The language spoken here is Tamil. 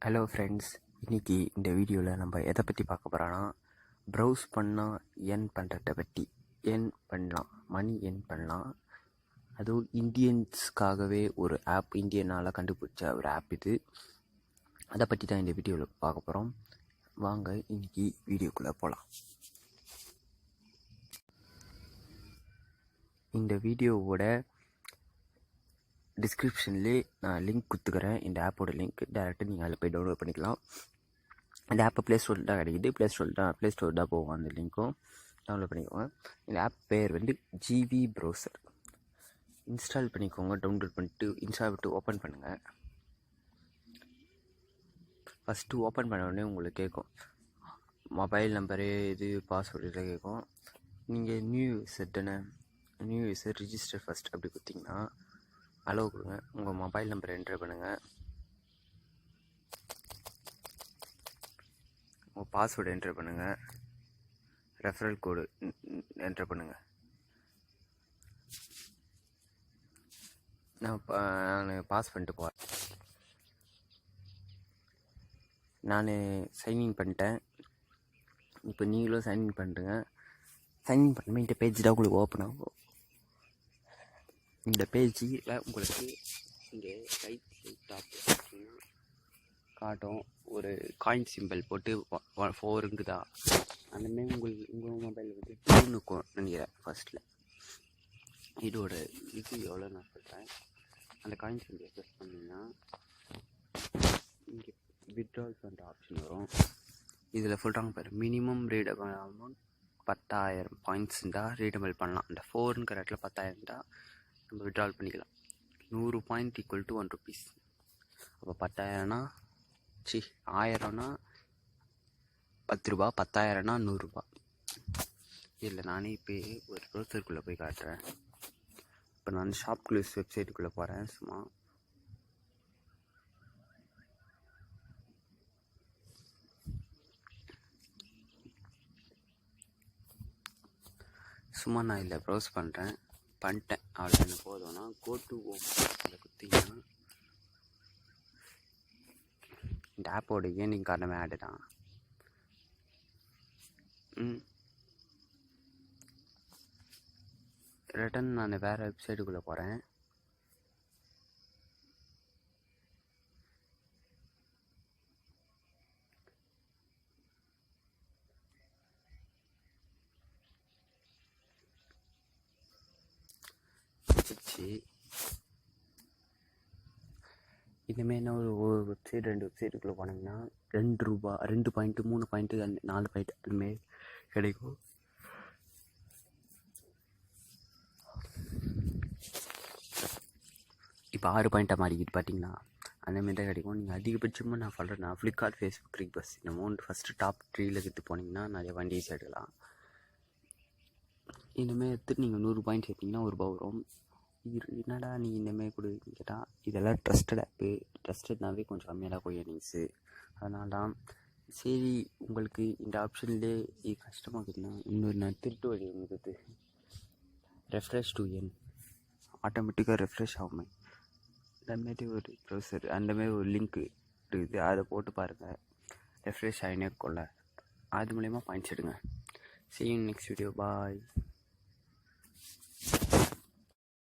ஹலோ ஃப்ரெண்ட்ஸ், இன்றைக்கி இந்த வீடியோவில் நம்ம எதை பற்றி பார்க்க போகிறோன்னா, ப்ரௌஸ் பண்ணால் ஏர்ன் பண்ணுறத பற்றி. ஏர்ன் பண்ணலாம், மணி ஏர்ன் பண்ணலாம். அதுவும் இந்தியன்ஸ்க்காகவே ஒரு ஆப், இந்தியனால் கண்டுபிடிச்ச ஒரு ஆப் இது. அதை பற்றி தான் இந்த வீடியோவில் பார்க்க போகிறோம். வாங்க இன்றைக்கி வீடியோக்குள்ளே போகலாம். இந்த வீடியோவோட டிஸ்கிரிப்ஷன்லேயே நான் லிங்க் கொடுத்துக்கிறேன். இந்த ஆப்போட லிங்க் டேரெக்டாக நீங்கள் அதில் போய் டவுன்லோட் பண்ணிக்கலாம். இந்த ஆப்பை ப்ளே ஸ்டோரில் தான் கிடைக்கிது. ப்ளே ஸ்டோர் தான் போகும். அந்த லிங்க்கும் டவுன்லோட் பண்ணிக்கோங்க. இந்த ஆப் பேர் GV Broswer. இன்ஸ்டால் பண்ணிக்கோங்க. டவுன்லோட் பண்ணிட்டு இன்ஸ்டால் விட்டு ஓப்பன் பண்ணுங்கள். ஃபஸ்ட்டு ஓப்பன் பண்ண உடனே உங்களுக்கு கேட்கும் மொபைல் நம்பரு, இது பாஸ்வேர்டு இதெல்லாம் கேட்கும். நீங்கள் நியூ யூசர் ரிஜிஸ்டர் ஃபஸ்ட் அப்படி கொடுத்தீங்கன்னா அலோவ் கொடுங்க. உங்கள் மொபைல் நம்பர் என்ட்ரு பண்ணுங்கள். உங்கள் பாஸ்வேர்டு என்ட்ரு பண்ணுங்கள். ரெஃபரல் கோடு என்ட்ரு பண்ணுங்கள். நான் பாஸ் பண்ணிட்டு போகிறேன். நான் சைன்இன் பண்ணிட்டேன். இப்போ நீங்களும் சைன்இன் பண்ணுறேங்க. சைன்இன் பண்ணுமே இந்த பேஜ் தான் உங்களுக்கு ஓப்பன் ஆகும். இந்த பேஜில் உங்களுக்கு இங்கே ரைட் சைட் டாப் காட்டும். ஒரு காயின் சிம்பிள் போட்டு 4 தான். அந்தமாரி உங்கள் மொபைல் 2 நினைக்கிறேன் ஃபஸ்ட்டில். இதோட இது எவ்வளோ நான் சொல்கிறேன். அந்த காயின் சிம்பிளை ப்ரெஸ் பண்ணிங்கன்னா இங்கே வித்ட்ரால் பண்ணுற ஆப்ஷன் வரும். இதில் சொல்கிறாங்க பாரு, மினிமம் ரீடபிள் அமௌண்ட் 10,000 பாயிண்ட்ஸ் இருந்தால் ரீடபிள் பண்ணலாம். அந்த 4ங்கிற இடத்துல 10,000 இருந்தால் நம்ம விட்ரால் பண்ணிக்கலாம். 100 பாயிண்ட் ஈக்குவல் டு 1 rupees. அப்போ 10,000னா 1000னா 10 ரூபா, 10,000னா 100 ரூபா. இதில் நானே இப்போ ஒரு ப்ரௌசருக்குள்ளே போய் காட்டுறேன். இப்போ நான் ஷாப் க்ளூஸ் வெப்சைட்டுக்குள்ளே போகிறேன். சும்மா நான் இதில் ப்ரௌஸ் பண்ணிட்டேன். அவ்வளோ என்ன போதும்னா கோ டு ஹோம் அதில் கொடுத்தீங்கன்னா இந்த ஆப்போட ஏர்னிங் காரணமே ஆடு தான். ரிட்டன் நான் வேறு வெப்சைட்டுக்குள்ளே போகிறேன். இனிமேல் என்ன ஒரு வெப்சைட் 2 வெப்சைட்டுக்குள்ளே போனீங்கன்னா 2 ரூபா, 2 பாயிண்ட்டு, 3 பாயிண்ட்டு, 4 பாயிண்ட் அதுமாரி கிடைக்கும். இப்போ 6 பாயிண்ட்டாக மாறிக்கிட்டு பார்த்தீங்கன்னா அந்தமாரி தான் கிடைக்கும். நீங்கள் அதிகபட்சமாக நான் சொல்கிறேன், ஃப்ளிப்கார்ட், ஃபேஸ்புக், ரிக்பஸ் இந்த அமௌண்ட் ஃபஸ்ட்டு டாப் 3ல் எடுத்து போனீங்கன்னா நிறைய வண்டி ஈஸியாக எடுக்கலாம். இந்தமாரி எடுத்துட்டு நீங்கள் 100 பாயிண்ட் சேர்த்திங்கன்னா 1 ரூபா வரும். என்னடா நீ இந்தமாரி கொடுக்குன்னு கேட்டால், இதெல்லாம் ட்ரஸ்டட் ஆப்பு. ட்ரஸ்டட்னாவே கொஞ்சம் கம்மியாக தான் போய் ஏர்னிங்ஸு. அதனால தான் சரி உங்களுக்கு இந்த ஆப்ஷன்லேயே இது கஷ்டமாக இருக்குதுன்னா இன்னொரு நான் திருட்டு வழி உங்களுக்கு ரெஃப்ரெஷ் டு என் ஆட்டோமேட்டிக்காக ரெஃப்ரெஷ் ஆகுமே. அந்தமாரி ஒரு ப்ரௌசர், அந்தமாரி ஒரு லிங்க்கு இருக்குது. அதை போட்டு பாருங்கள், ரெஃப்ரெஷ் ஆகினே இருக்கும்ல. அது மூலயமா பாயிண்ட்ஸ் எடுங்க. See you in next video. Bye.